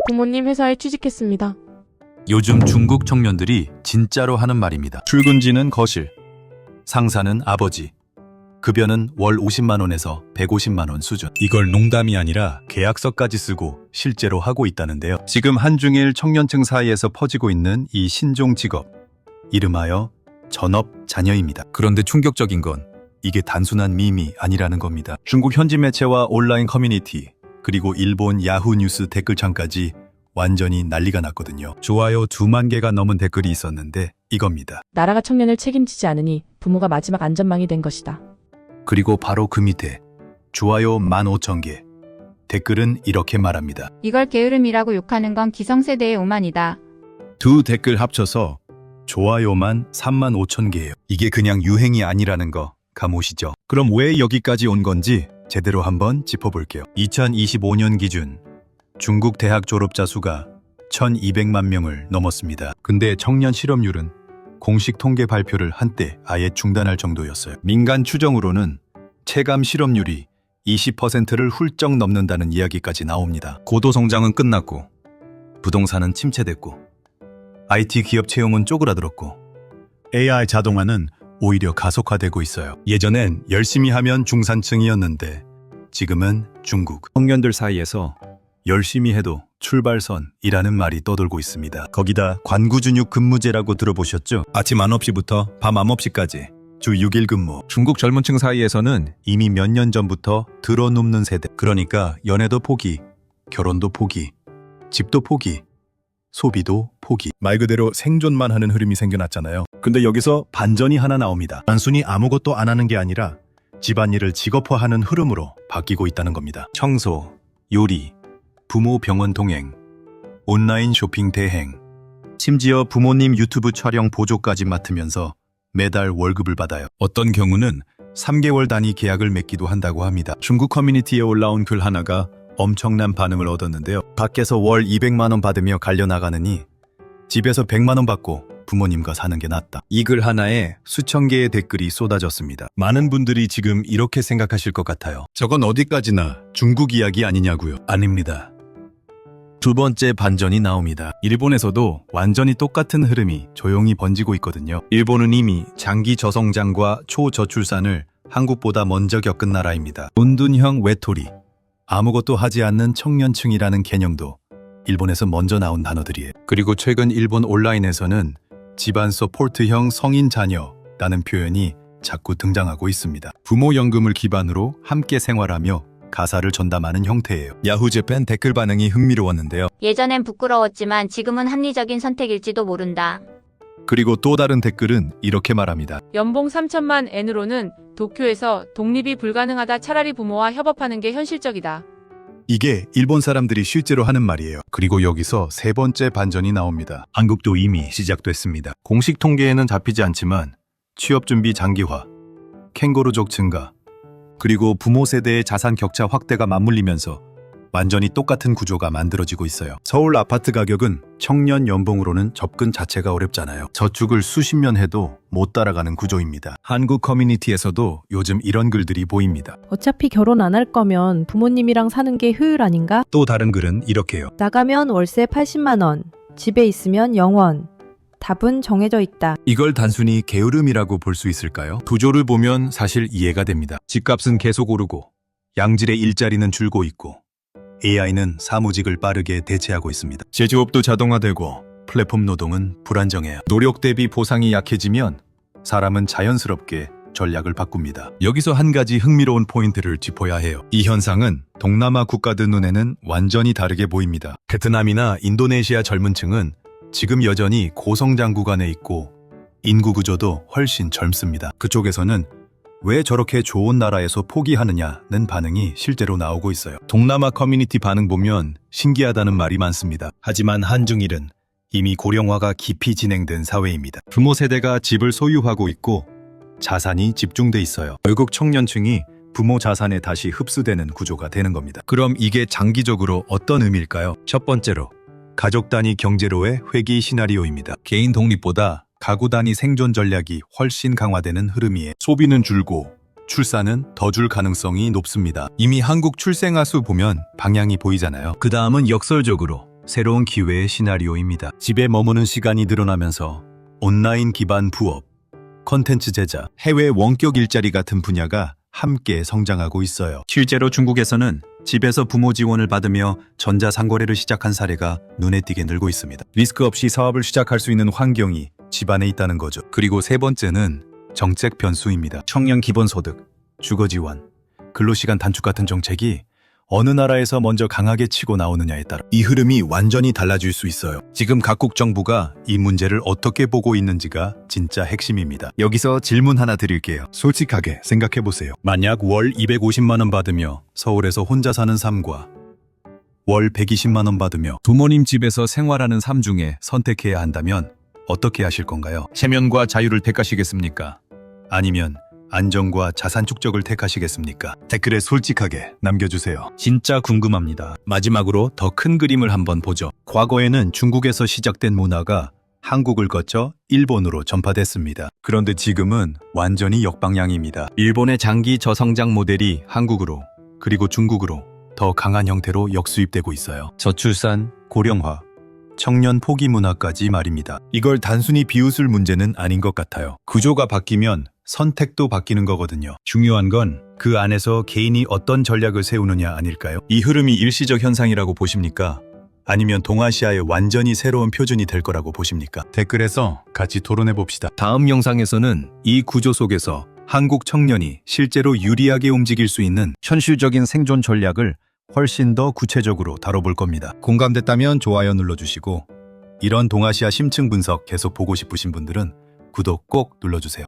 부모님 회사에 취직했습니다. 요즘 중국 청년들이 진짜로 하는 말입니다. 출근지는 거실, 상사는 아버지, 급여는 월 50만 원에서 150만 원 수준. 이걸 농담이 아니라 계약서까지 쓰고 실제로 하고 있다는데요. 지금 한중일 청년층 사이에서 퍼지고 있는 이 신종 직업, 이름하여 전업 자녀입니다. 그런데 충격적인 건 이게 단순한 밈이 아니라는 겁니다. 중국 현지 매체와 온라인 커뮤니티, 그리고 일본 야후 뉴스 댓글창까지 완전히 난리가 났거든요. 좋아요 2만 개가 넘은 댓글이 있었는데 이겁니다. 나라가 청년을 책임지지 않으니 부모가 마지막 안전망이 된 것이다. 그리고 바로 그 밑에 좋아요 15,000개. 댓글은 이렇게 말합니다. 이걸 게으름이라고 욕하는 건 기성세대의 오만이다. 두 댓글 합쳐서 좋아요만 35,000개예요. 이게 그냥 유행이 아니라는 거 감오시죠? 그럼 왜 여기까지 온 건지 제대로 한번 짚어볼게요. 2025년 기준 중국 대학 졸업자 수가 1200만 명을 넘었습니다. 근데 청년 실업률은 공식 통계 발표를 한때 아예 중단할 정도였어요. 민간 추정으로는 체감 실업률이 20%를 훌쩍 넘는다는 이야기까지 나옵니다. 고도 성장은 끝났고 부동산은 침체됐고 IT 기업 채용은 쪼그라들었고 AI 자동화는 오히려 가속화되고 있어요. 예전엔 열심히 하면 중산층이었는데 지금은 중국 청년들 사이에서 열심히 해도 출발선이라는 말이 떠돌고 있습니다. 거기다 관구준육 근무제라고 들어보셨죠? 아침 9시부터 밤 9시까지 주 6일 근무. 중국 젊은층 사이에서는 이미 몇 년 전부터 들어눕는 세대. 그러니까 연애도 포기, 결혼도 포기, 집도 포기, 소비도 포기. 말 그대로 생존만 하는 흐름이 생겨났잖아요. 근데 여기서 반전이 하나 나옵니다. 단순히 아무것도 안 하는 게 아니라 집안일을 직업화하는 흐름으로 바뀌고 있다는 겁니다. 청소, 요리, 부모 병원 동행, 온라인 쇼핑 대행, 심지어 부모님 유튜브 촬영 보조까지 맡으면서 매달 월급을 받아요. 어떤 경우는 3개월 단위 계약을 맺기도 한다고 합니다. 중국 커뮤니티에 올라온 글 하나가 엄청난 반응을 얻었는데요. 밖에서 월 200만 원 받으며 갈려나가느니 집에서 100만 원 받고 부모님과 사는 게 낫다. 이 글 하나에 수천 개의 댓글이 쏟아졌습니다. 많은 분들이 지금 이렇게 생각하실 것 같아요. 저건 어디까지나 중국 이야기 아니냐고요. 아닙니다. 두 번째 반전이 나옵니다. 일본에서도 완전히 똑같은 흐름이 조용히 번지고 있거든요. 일본은 이미 장기 저성장과 초저출산을 한국보다 먼저 겪은 나라입니다. 온둔형 외톨이, 아무것도 하지 않는 청년층이라는 개념도 일본에서 먼저 나온 단어들이에요. 그리고 최근 일본 온라인에서는 집안 서포트형 성인 자녀라는 표현이 자꾸 등장하고 있습니다. 부모 연금을 기반으로 함께 생활하며 가사를 전담하는 형태예요. 야후재팬 댓글 반응이 흥미로웠는데요. 예전엔 부끄러웠지만 지금은 합리적인 선택일지도 모른다. 그리고 또 다른 댓글은 이렇게 말합니다. 연봉 3천만 엔으로는 도쿄에서 독립이 불가능하다. 차라리 부모와 협업하는 게 현실적이다. 이게 일본 사람들이 실제로 하는 말이에요. 그리고 여기서 세 번째 반전이 나옵니다. 한국도 이미 시작됐습니다. 공식 통계에는 잡히지 않지만 취업 준비 장기화, 캥거루족 증가, 그리고 부모 세대의 자산 격차 확대가 맞물리면서 완전히 똑같은 구조가 만들어지고 있어요. 서울 아파트 가격은 청년 연봉으로는 접근 자체가 어렵잖아요. 저축을 수십 년 해도 못 따라가는 구조입니다. 한국 커뮤니티에서도 요즘 이런 글들이 보입니다. 어차피 결혼 안 할 거면 부모님이랑 사는 게 효율 아닌가? 또 다른 글은 이렇게요. 나가면 월세 80만 원, 집에 있으면 0원. 답은 정해져 있다. 이걸 단순히 게으름이라고 볼 수 있을까요? 구조를 보면 사실 이해가 됩니다. 집값은 계속 오르고 양질의 일자리는 줄고 있고 AI는 사무직을 빠르게 대체하고 있습니다. 제조업도 자동화되고 플랫폼 노동은 불안정해요. 노력 대비 보상이 약해지면 사람은 자연스럽게 전략을 바꿉니다. 여기서 한 가지 흥미로운 포인트를 짚어야 해요. 이 현상은 동남아 국가들 눈에는 완전히 다르게 보입니다. 베트남이나 인도네시아 젊은 층은 지금 여전히 고성장 구간에 있고 인구 구조도 훨씬 젊습니다. 그쪽에서는 왜 저렇게 좋은 나라에서 포기하느냐는 반응이 실제로 나오고 있어요. 동남아 커뮤니티 반응 보면 신기하다는 말이 많습니다. 하지만 한중일은 이미 고령화가 깊이 진행된 사회입니다. 부모 세대가 집을 소유하고 있고 자산이 집중돼 있어요. 결국 청년층이 부모 자산에 다시 흡수되는 구조가 되는 겁니다. 그럼 이게 장기적으로 어떤 의미일까요? 첫 번째로 가족 단위 경제로의 회귀 시나리오입니다. 개인 독립보다 가구 단위 생존 전략이 훨씬 강화되는 흐름이에요. 소비는 줄고 출산은 더 줄 가능성이 높습니다. 이미 한국 출생아 수 보면 방향이 보이잖아요. 그 다음은 역설적으로 새로운 기회의 시나리오입니다. 집에 머무는 시간이 늘어나면서 온라인 기반 부업, 콘텐츠 제작, 해외 원격 일자리 같은 분야가 함께 성장하고 있어요. 실제로 중국에서는 집에서 부모 지원을 받으며 전자상거래를 시작한 사례가 눈에 띄게 늘고 있습니다. 리스크 없이 사업을 시작할 수 있는 환경이 집안에 있다는 거죠. 그리고 세 번째는 정책 변수입니다. 청년 기본소득, 주거 지원, 근로시간 단축 같은 정책이 어느 나라에서 먼저 강하게 치고 나오느냐에 따라 이 흐름이 완전히 달라질 수 있어요. 지금 각국 정부가 이 문제를 어떻게 보고 있는지가 진짜 핵심입니다. 여기서 질문 하나 드릴게요. 솔직하게 생각해 보세요. 만약 월 250만 원 받으며 서울에서 혼자 사는 삶과 월 120만 원 받으며 부모님 집에서 생활하는 삶 중에 선택해야 한다면 어떻게 하실 건가요? 체면과 자유를 택하시겠습니까? 아니면 안정과 자산 축적을 택하시겠습니까? 댓글에 솔직하게 남겨주세요. 진짜 궁금합니다. 마지막으로 더 큰 그림을 한번 보죠. 과거에는 중국에서 시작된 문화가 한국을 거쳐 일본으로 전파됐습니다. 그런데 지금은 완전히 역방향입니다. 일본의 장기 저성장 모델이 한국으로 그리고 중국으로 더 강한 형태로 역수입되고 있어요. 저출산, 고령화, 청년 포기 문화까지 말입니다. 이걸 단순히 비웃을 문제는 아닌 것 같아요. 구조가 바뀌면 선택도 바뀌는 거거든요. 중요한 건 그 안에서 개인이 어떤 전략을 세우느냐 아닐까요? 이 흐름이 일시적 현상이라고 보십니까? 아니면 동아시아의 완전히 새로운 표준이 될 거라고 보십니까? 댓글에서 같이 토론해 봅시다. 다음 영상에서는 이 구조 속에서 한국 청년이 실제로 유리하게 움직일 수 있는 현실적인 생존 전략을 훨씬 더 구체적으로 다뤄볼 겁니다. 공감됐다면 좋아요 눌러주시고 이런 동아시아 심층 분석 계속 보고 싶으신 분들은 구독 꼭 눌러주세요.